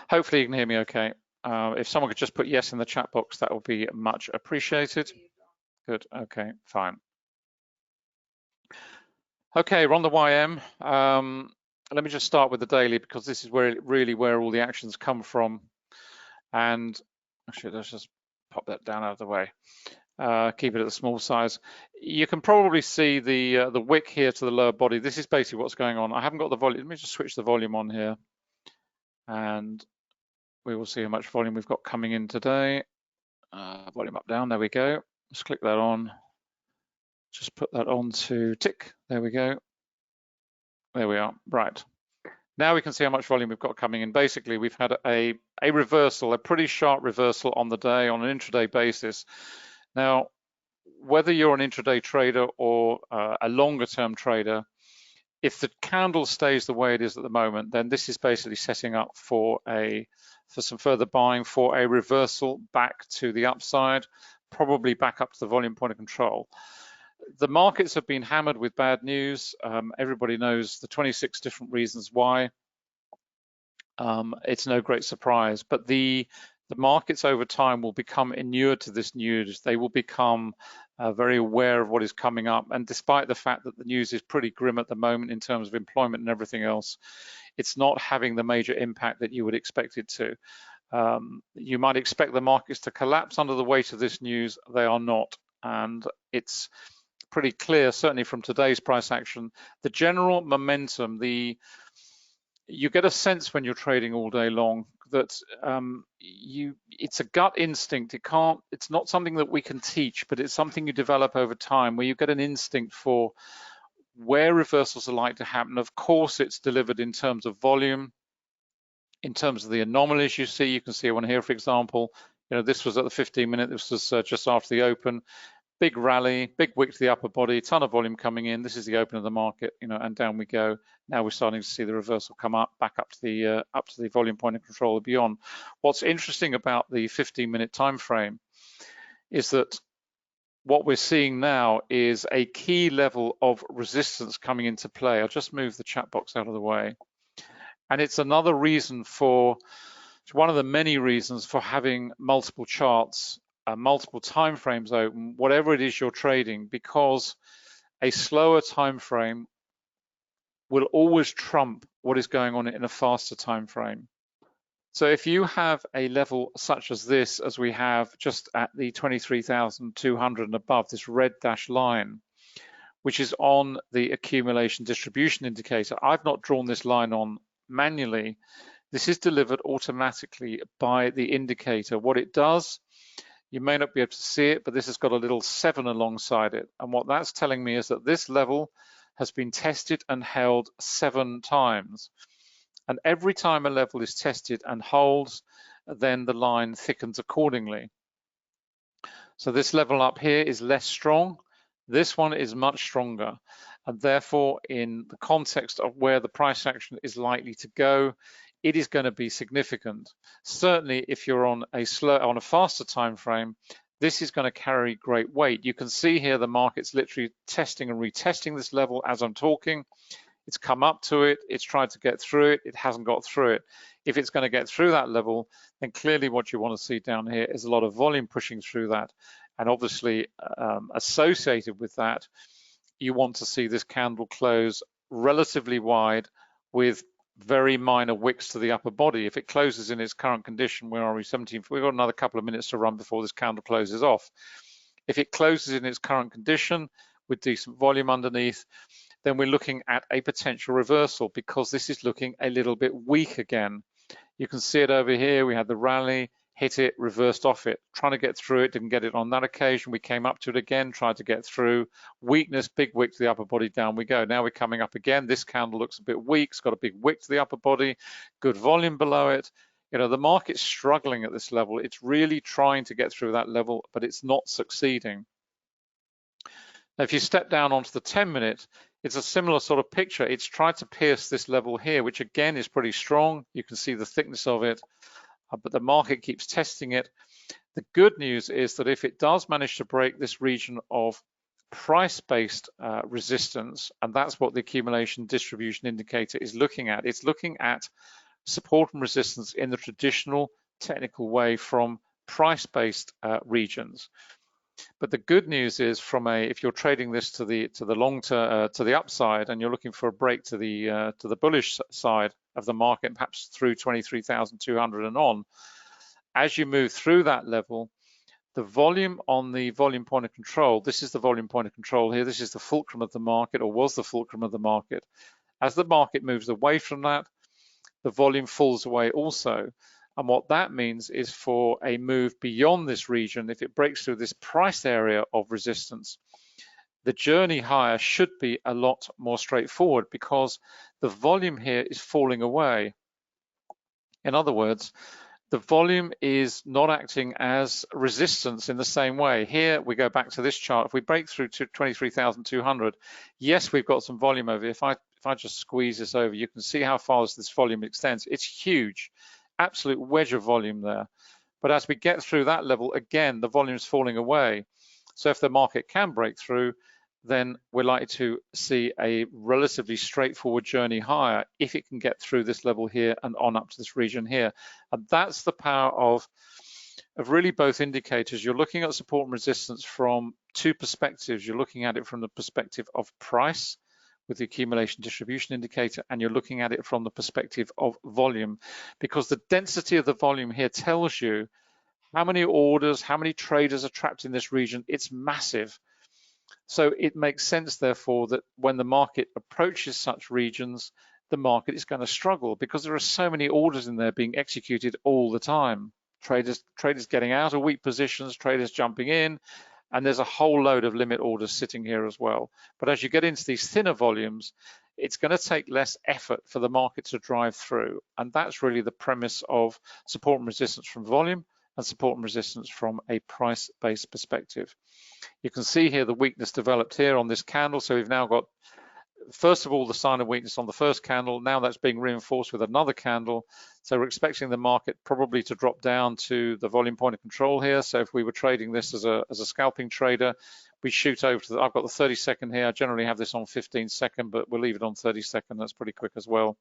Hopefully you can hear me okay. If someone could just put yes in the chat box, that would be much appreciated. Good, okay, fine. Okay, we're on the YM. Let me just start with the daily because this is really where all the actions come from. And actually, let's just pop that down out of the way. Keep it at the small size. You can probably see the wick here to the lower body. This is basically what's going on. I haven't got the volume. Let me just switch the volume on here, and we will see how much volume we've got coming in today. Volume up, down. There we go. Let's click that on. Just put that on to tick. There we go. There we are. Right. Now we can see how much volume we've got coming in. Basically, we've had a reversal, a pretty sharp reversal on the day on an intraday basis. Now, whether you're an intraday trader or a longer term trader, if the candle stays the way it is at the moment, then this is basically setting up for some further buying, for a reversal back to the upside, probably back up to the volume point of control. The markets have been hammered with bad news. Everybody knows the 26 different reasons why. It's no great surprise, but the markets over time will become inured to this news. They will become very aware of what is coming up. And despite the fact that the news is pretty grim at the moment in terms of employment and everything else, it's not having the major impact that you would expect it to. You might expect the markets to collapse under the weight of this news. They are not. And it's pretty clear, certainly from today's price action, the general momentum, you get a sense when you're trading all day long that it's a gut instinct. It's not something that we can teach, but it's something you develop over time where you get an instinct for where reversals are like to happen. Of course, it's delivered in terms of volume, in terms of the anomalies you see. You can see one here, for example, this was at the 15-minute, this was just after the open. Big rally, big wick to the upper body, ton of volume coming in. This is the open of the market, and down we go. Now we're starting to see the reversal come up, back up to the volume point of control and beyond. What's interesting about the 15-minute time frame is that what we're seeing now is a key level of resistance coming into play. I'll just move the chat box out of the way. And it's another reason it's one of the many reasons for having multiple charts, multiple time frames open, whatever it is you're trading, because a slower time frame will always trump what is going on in a faster time frame. So if you have a level such as this, as we have just at the 23,200 and above, this red dashed line, which is on the accumulation distribution indicator, I've not drawn this line on manually. This is delivered automatically by the indicator. What it does, you may not be able to see it, but this has got a little 7 alongside it. And what that's telling me is that this level has been tested and held 7 times. And every time a level is tested and holds, then the line thickens accordingly. So this level up here is less strong. This one is much stronger. And therefore, in the context of where the price action is likely to go, it is going to be significant. Certainly, if you're on a faster time frame, this is going to carry great weight. You can see here the market's literally testing and retesting this level as I'm talking. It's come up to it, it's tried to get through it, it hasn't got through it. If it's going to get through that level, then clearly what you want to see down here is a lot of volume pushing through that. And obviously associated with that, you want to see this candle close relatively wide with very minor wicks to the upper body. If it closes in its current condition, where are we, 17? We've got another couple of minutes to run before this candle closes off. If it closes in its current condition with decent volume underneath, then we're looking at a potential reversal because this is looking a little bit weak again. You can see it over here. We had the rally, hit it, reversed off it, trying to get through it, didn't get it on that occasion. We came up to it again, tried to get through. Weakness, big wick to the upper body, down we go. Now we're coming up again. This candle looks a bit weak. It's got a big wick to the upper body, good volume below it. The market's struggling at this level. It's really trying to get through that level, but it's not succeeding. Now, if you step down onto the 10-minute, it's a similar sort of picture. It's tried to pierce this level here, which again is pretty strong. You can see the thickness of it. But the market keeps testing it. The good news is that if it does manage to break this region of price-based resistance, and that's what the accumulation distribution indicator is looking at, it's looking at support and resistance in the traditional technical way from price-based regions. But the good news is, if you're trading this to the long term, to the upside, and you're looking for a break to the bullish side of the market, perhaps through 23,200 and on, as you move through that level, the volume on the volume point of control, this is the volume point of control here, this is the fulcrum of the market, or was the fulcrum of the market. As the market moves away from that, the volume falls away also. And what that means is, for a move beyond this region, if it breaks through this price area of resistance, the journey higher should be a lot more straightforward, because the volume here is falling away. In other words, the volume is not acting as resistance in the same way. Here we go back to this chart. If we break through to 23,200, yes, we've got some volume over here. If I just squeeze this over, you can see how far this volume extends. It's huge, absolute wedge of volume there. But as we get through that level, again, the volume is falling away. So if the market can break through, then we're likely to see a relatively straightforward journey higher if it can get through this level here and on up to this region here. And that's the power of really both indicators. You're looking at support and resistance from two perspectives. You're looking at it from the perspective of price with the accumulation distribution indicator, and you're looking at it from the perspective of volume, because the density of the volume here tells you how many orders, how many traders are trapped in this region. It's massive. So it makes sense, therefore, that when the market approaches such regions, the market is going to struggle, because there are so many orders in there being executed all the time. Traders getting out of weak positions, traders jumping in, and there's a whole load of limit orders sitting here as well. But as you get into these thinner volumes, it's going to take less effort for the market to drive through. And that's really the premise of support and resistance from volume and support and resistance from a price-based perspective. You can see here the weakness developed here on this candle. So we've now got, first of all, the sign of weakness on the first candle. Now that's being reinforced with another candle. So we're expecting the market probably to drop down to the volume point of control here. So if we were trading this as a scalping trader, we shoot over to I've got the 30-second here. I generally have this on 15-second, but we'll leave it on 30-second. That's pretty quick as well.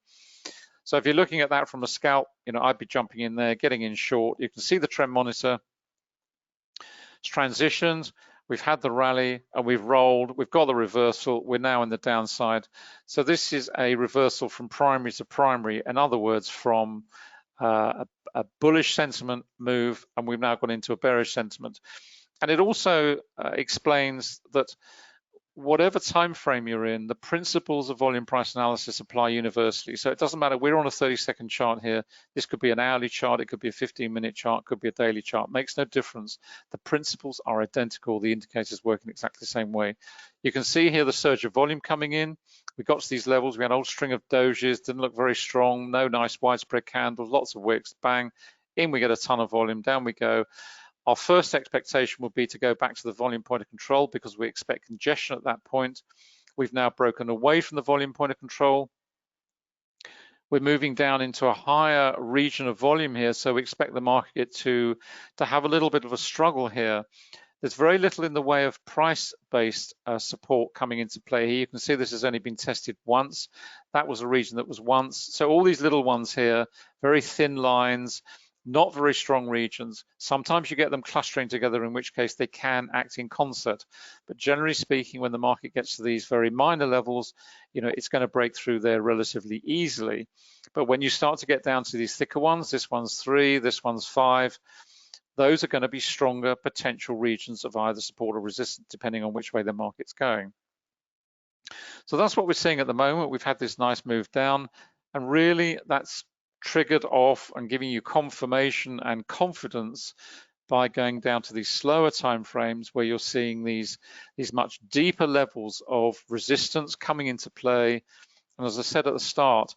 So if you're looking at that from a scalp, I'd be jumping in there, getting in short. You can see the trend monitor. It's transitioned. We've had the rally and we've rolled. We've got the reversal. We're now in the downside. So this is a reversal from primary to primary. In other words, from a bullish sentiment move, and we've now gone into a bearish sentiment. And it also explains that whatever time frame you're in, the principles of volume price analysis apply universally. So it doesn't matter, we're on a 30-second chart here. This could be an hourly chart, it could be a 15-minute chart, could be a daily chart, makes no difference. The principles are identical, the indicators work in exactly the same way. You can see here the surge of volume coming in. We got to these levels, we had an old string of dojis, didn't look very strong, no nice widespread candles, lots of wicks, bang, in we get a ton of volume, down we go. Our first expectation would be to go back to the volume point of control, because we expect congestion at that point. We've now broken away from the volume point of control. We're moving down into a higher region of volume here, so we expect the market to have a little bit of a struggle here. There's very little in the way of price-based support coming into play here. You can see this has only been tested once. That was a region that was once. So all these little ones here, very thin lines, not very strong regions. Sometimes you get them clustering together, in which case they can act in concert. But generally speaking, when the market gets to these very minor levels, it's going to break through there relatively easily. But when you start to get down to these thicker ones, this one's 3, this one's 5, those are going to be stronger potential regions of either support or resistance, depending on which way the market's going. So that's what we're seeing at the moment. We've had this nice move down, and really that's triggered off and giving you confirmation and confidence by going down to these slower time frames, where you're seeing these much deeper levels of resistance coming into play. And as I said at the start,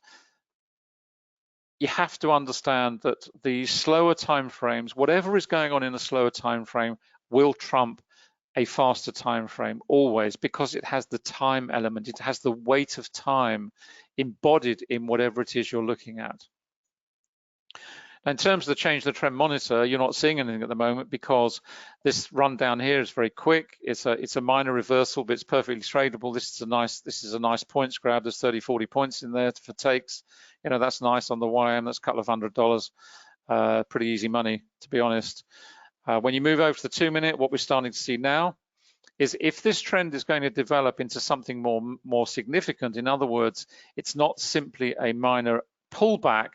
you have to understand that the slower time frames, whatever is going on in a slower time frame, will trump a faster time frame always, because it has the time element, it has the weight of time embodied in whatever it is you're looking at. In terms of the change of the trend monitor, you're not seeing anything at the moment because this run down here is very quick. It's a minor reversal, but it's perfectly tradable. This is a nice points grab. There's 30, 40 points in there for takes. You know, that's nice on the YM. That's a couple of $100. Pretty easy money, to be honest. When you move over to the 2 minute, what we're starting to see now is if this trend is going to develop into something more significant, in other words, it's not simply a minor pullback.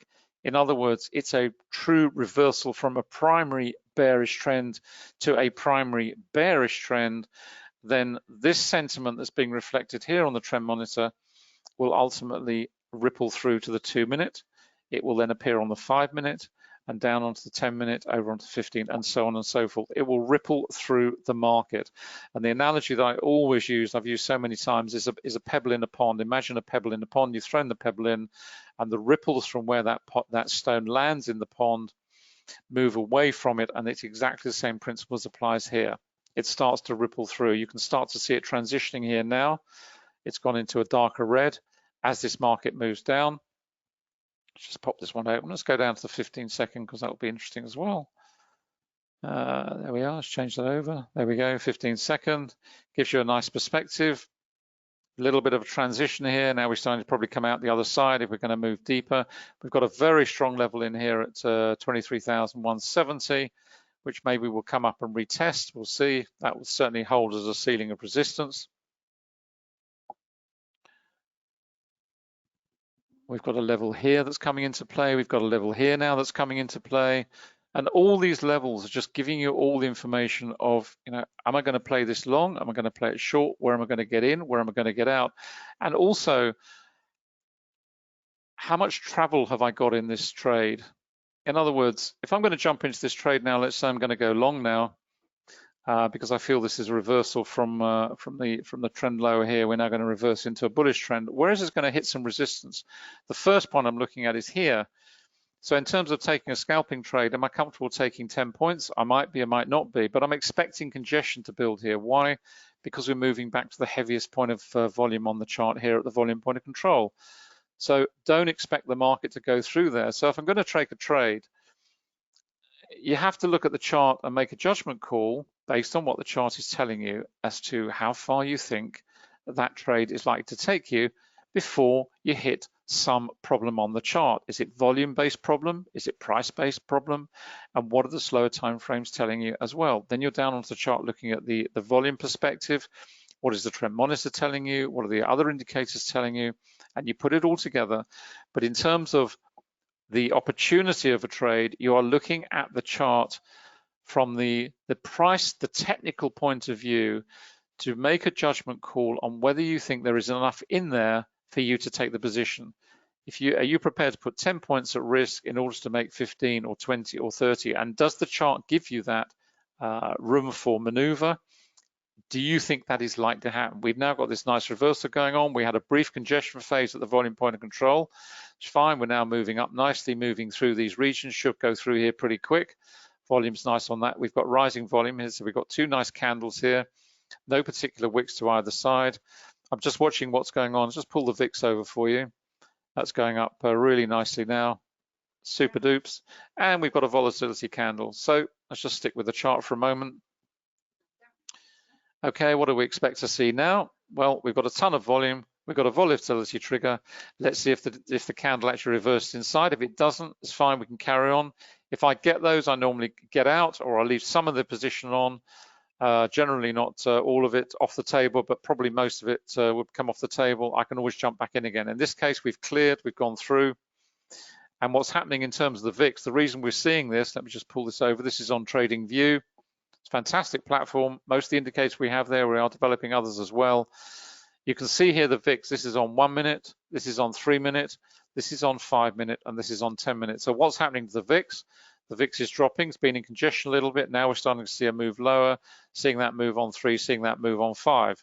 In other words, it's a true reversal from a primary bearish trend to a primary bearish trend, then this sentiment that's being reflected here on the trend monitor will ultimately ripple through to the 2 minute. It will then appear on the 5 minute and down onto the 10 minute, over onto 15, and so on and so forth. It will ripple through the market. And the analogy that I always use, I've used so many times, is a pebble in a pond. Imagine a pebble in a pond, you've thrown the pebble in, and the ripples from where that stone lands in the pond move away from it, and it's exactly the same principle as applies here. It starts to ripple through. You can start to see it transitioning here now. It's gone into a darker red as this market moves down. Let's just pop this one open. Let's go down to the 15-second because that will be interesting as well. There we are. Let's change that over. There we go. 15-second gives you a nice perspective. A little bit of a transition here. Now we're starting to probably come out the other side if we're going to move deeper. We've got a very strong level in here at 23,170, which maybe will come up and retest. We'll see. That will certainly hold as a ceiling of resistance. We've got a level here that's coming into play. We've got a level here now that's coming into play. And all these levels are just giving you all the information of, you know, am I going to play this long? Am I going to play it short? Where am I going to get in? Where am I going to get out? And also, how much travel have I got in this trade? In other words, if I'm going to jump into this trade now, let's say I'm going to go long now, because I feel this is a reversal from the trend lower here. We're now going to reverse into a bullish trend. Where is this going to hit some resistance? The first point I'm looking at is here. So in terms of taking a scalping trade, am I comfortable taking 10 points? I might be, I might not be, but I'm expecting congestion to build here. Why? Because we're moving back to the heaviest point of volume on the chart here at the volume point of control. So don't expect the market to go through there. So if I'm going to take a trade, you have to look at the chart and make a judgment call based on what the chart is telling you as to how far you think that trade is likely to take you before you hit some problem on the chart. Is it volume-based problem? Is it price-based problem? And what are the slower time frames telling you as well? Then you're down onto the chart looking at the volume perspective. What is the trend monitor telling you? What are the other indicators telling you? And you put it all together. But in terms of the opportunity of a trade, you are looking at the chart from the price, the technical point of view, to make a judgment call on whether you think there is enough in there for you to take the position. Are you prepared to put 10 points at risk in order to make 15 or 20 or 30? And does the chart give you that room for maneuver? Do you think that is likely to happen? We've now got this nice reversal going on. We had a brief congestion phase at the volume point of control. It's fine. We're now moving up nicely, moving through these regions. Should go through here pretty quick. Volume's nice on that. We've got rising volume here, so we've got two nice candles here. No particular wicks to either side. I'm just watching what's going on. Just pull the VIX over for you. That's going up really nicely now. Super dupes. And we've got a volatility candle. So let's just stick with the chart for a moment. Okay, what do we expect to see now? Well, we've got a ton of volume. We've got a volatility trigger. Let's see if the candle actually reversed inside. If it doesn't, it's fine. We can carry on. If I get those, I normally get out, or I leave some of the position on. Generally not all of it off the table, but probably most of it would come off the table. I can always jump back in again. In this case, we've cleared, we've gone through. And what's happening in terms of the VIX, the reason we're seeing this, let me just pull this over. This is on Trading View. It's a fantastic platform. Most of the indicators we have there, we are developing others as well. You can see here the VIX, this is on 1 minute, this is on 3 minutes, this is on 5 minutes, and this is on 10 minutes. So what's happening to the VIX? The VIX is dropping, it's been in congestion a little bit. Now we're starting to see a move lower, seeing that move on 3, seeing that move on 5.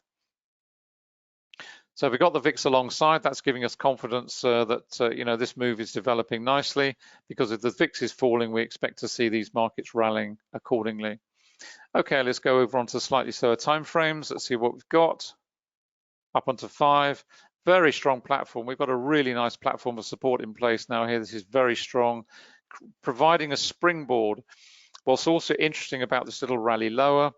So we've got the VIX alongside. That's giving us confidence that you know, this move is developing nicely, because if the VIX is falling, we expect to see these markets rallying accordingly. Okay, let's go over onto slightly slower time frames. Let's see what we've got. Up onto 5. Very strong platform. We've got a really nice platform of support in place now here. This is very strong. providing a springboard. What's also interesting about this little rally lower,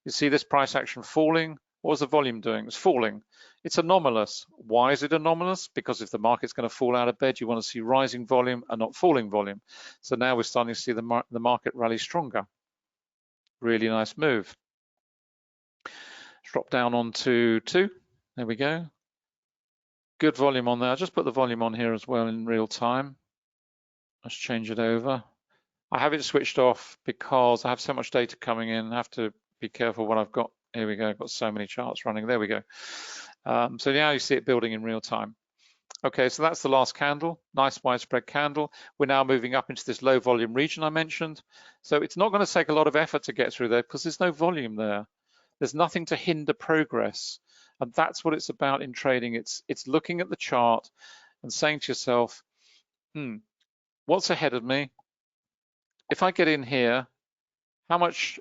you see this price action falling. What was the volume doing? It's falling. It's anomalous. Why is it anomalous? Because if the market's going to fall out of bed, you want to see rising volume and not falling volume. So now we're starting to see the market rally stronger. Really nice move. Drop down onto 2. There we go. Good volume on there. I'll just put the volume on here as well in real time. Let's change it over. I have it switched off because I have so much data coming in. I have to be careful what I've got. Here we go. I've got so many charts running. There we go. So now you see it building in real time. Okay, so that's the last candle. Nice widespread candle. We're now moving up into this low volume region I mentioned. So it's not going to take a lot of effort to get through there because there's no volume there. There's nothing to hinder progress. And that's what it's about in trading. It's looking at the chart and saying to yourself, what's ahead of me? If I get in here, how much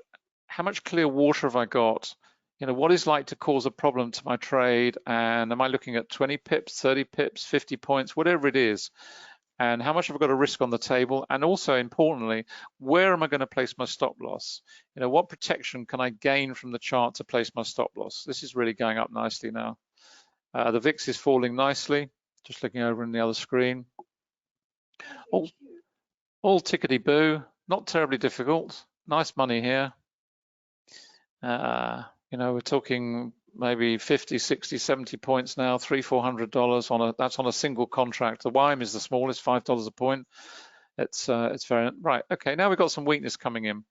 clear water have I got? You know, what is like to cause a problem to my trade? And am I looking at 20 pips, 30 pips, 50 points, whatever it is? And how much have I got to risk on the table? And also importantly, where am I going to place my stop loss? You know, what protection can I gain from the chart to place my stop loss? This is really going up nicely now. The VIX is falling nicely. Just looking over in the other screen. All tickety-boo, not terribly difficult. Nice money here. You know, we're talking maybe 50, 60, 70 points now, $300-400 on that's on a single contract. The YM is the smallest, $5 a point. It's very right. Okay, now we've got some weakness coming in.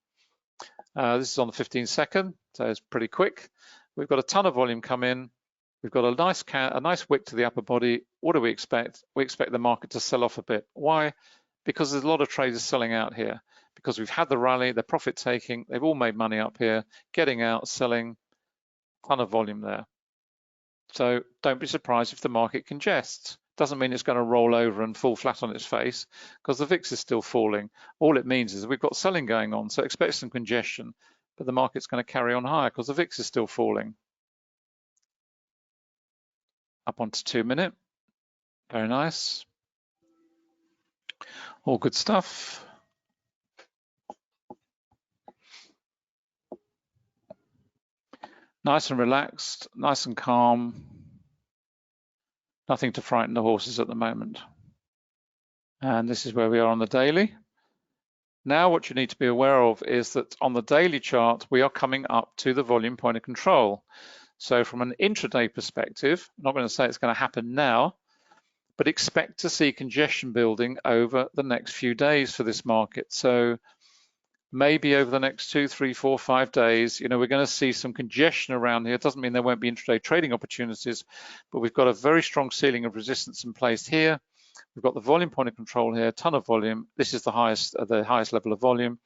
This is on the 15-second, so it's pretty quick. We've got a ton of volume come in. We've got a nice wick to the upper body. What do we expect? We expect the market to sell off a bit. Why? Because there's a lot of traders selling out here. Because we've had the rally, they're profit taking, they've all made money up here, getting out, selling, ton of volume there. So don't be surprised if the market congests. Doesn't mean it's going to roll over and fall flat on its face because the VIX is still falling. All it means is we've got selling going on, so expect some congestion, but the market's going to carry on higher because the VIX is still falling. Up onto 2 minute. Very nice. All good stuff. Nice and relaxed, nice and calm. Nothing to frighten the horses at the moment. And this is where we are on the daily. Now what you need to be aware of is that on the daily chart, we are coming up to the volume point of control. So from an intraday perspective, I'm not going to say it's going to happen now, but expect to see congestion building over the next few days for this market. So maybe over the next 2, 3, 4, 5 days, you know, we're going to see some congestion around here. It doesn't mean there won't be intraday trading opportunities, but we've got a very strong ceiling of resistance in place here. We've got the volume point of control here, a ton of volume. This is the highest level of volume,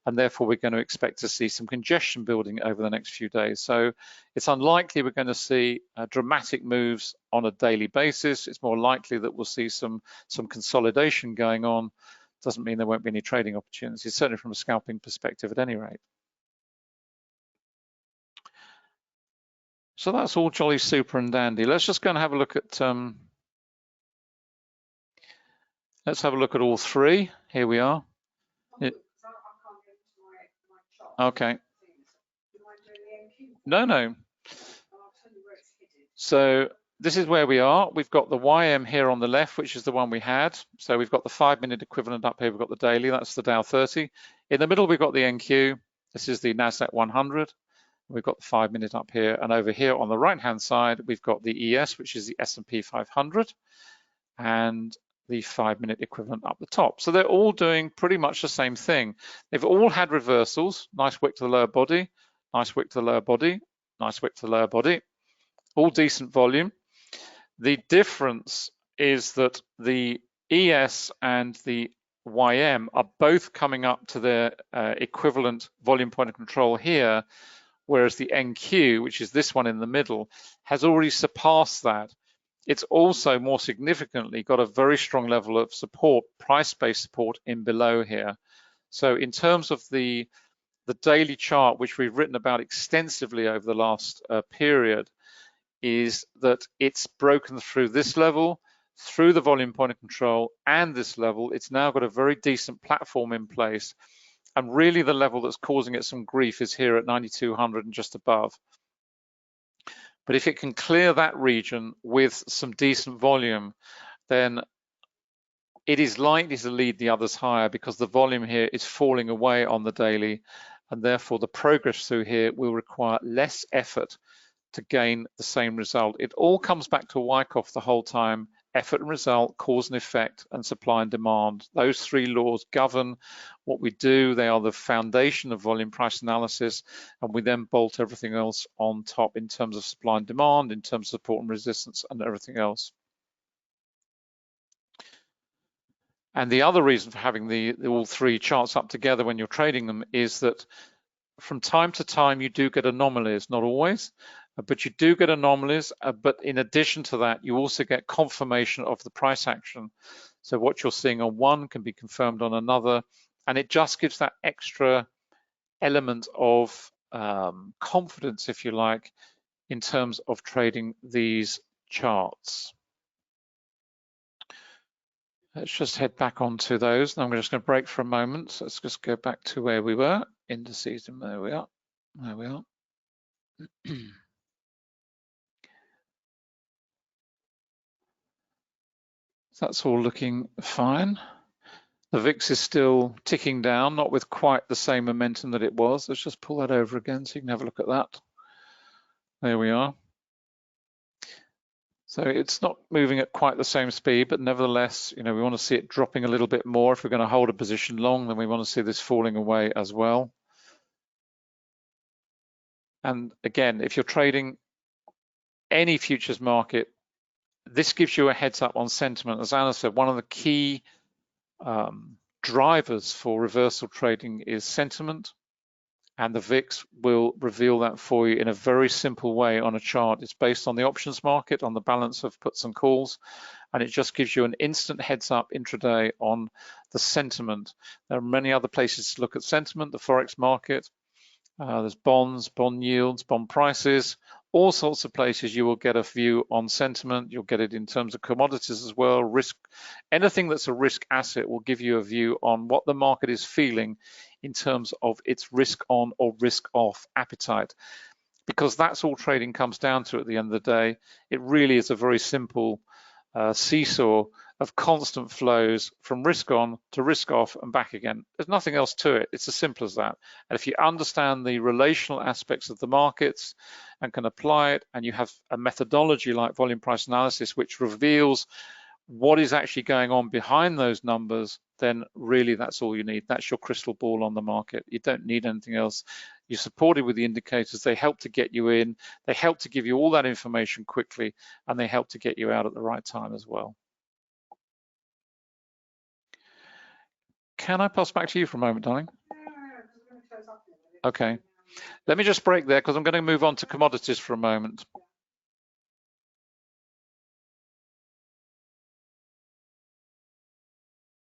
and therefore we're going to expect to see some congestion building over the next few days. So it's unlikely we're going to see dramatic moves on a daily basis. It's more likely that we'll see some consolidation going on. Doesn't mean there won't be any trading opportunities, certainly from a scalping perspective at any rate. So that's all jolly super and dandy. Let's just go and have a look at let's have a look at all three. Here we are. Okay. No. So this is where we are. We've got the YM here on the left, which is the one we had. So we've got the 5-minute equivalent up here. We've got the daily. That's the Dow 30. In the middle, we've got the NQ. This is the NASDAQ 100. We've got the 5-minute up here. And over here on the right-hand side, we've got the ES, which is the S&P 500. And the 5-minute equivalent up the top. So they're all doing pretty much the same thing. They've all had reversals. Nice wick to the lower body. Nice wick to the lower body. Nice wick to the lower body. All decent volume. The difference is that the ES and the YM are both coming up to their equivalent volume point of control here, whereas the NQ, which is this one in the middle, has already surpassed that. It's also more significantly got a very strong level of support, price-based support in below here. So in terms of the daily chart, which we've written about extensively over the last period, is that it's broken through this level, through the volume point of control and this level, it's now got a very decent platform in place. And really the level that's causing it some grief is here at 9,200 and just above. But if it can clear that region with some decent volume, then it is likely to lead the others higher because the volume here is falling away on the daily, and therefore the progress through here will require less effort to gain the same result. It all comes back to Wyckoff the whole time: effort and result, cause and effect, and supply and demand. Those three laws govern what we do. They are the foundation of volume price analysis, and we then bolt everything else on top in terms of supply and demand, in terms of support and resistance, and everything else. And the other reason for having all three charts up together when you're trading them is that from time to time you do get anomalies, not always, but you do get anomalies. But in addition to that, you also get confirmation of the price action. So what you're seeing on one can be confirmed on another, and it just gives that extra element of confidence, if you like, in terms of trading these charts. Let's just head back onto those. Now I'm just going to break for a moment. So let's just go back to where we were, indices, and there we are. There we are. So that's all looking fine. The VIX is still ticking down, not with quite the same momentum that it was. Let's just pull that over again so you can have a look at that. There we are. So it's not moving at quite the same speed, but nevertheless, we want to see it dropping a little bit more. If we're going to hold a position long, then we want to see this falling away as well. And again, if you're trading any futures market, this gives you a heads up on sentiment. As Anna said, one of the key drivers for reversal trading is sentiment, and the VIX will reveal that for you in a very simple way on a chart. It's based on the options market, on the balance of puts and calls, and it just gives you an instant heads up intraday on the sentiment. There are many other places to look at sentiment: the Forex market, there's bonds, bond yields, bond prices, all sorts of places you will get a view on sentiment. You'll get it in terms of commodities as well. Risk, anything that's a risk asset will give you a view on what the market is feeling in terms of its risk on or risk off appetite, because that's all trading comes down to at the end of the day. It really is a very simple seesaw of constant flows from risk on to risk off and back again. There's nothing else to it. It's as simple as that. And if you understand the relational aspects of the markets and can apply it, and you have a methodology like volume price analysis, which reveals what is actually going on behind those numbers, then really that's all you need. That's your crystal ball on the market. You don't need anything else. You're supported with the indicators. They help to get you in. They help to give you all that information quickly, and they help to get you out at the right time as well. Can I pass back to you for a moment, darling? Okay. Let me just break there because I'm going to move on to commodities for a moment.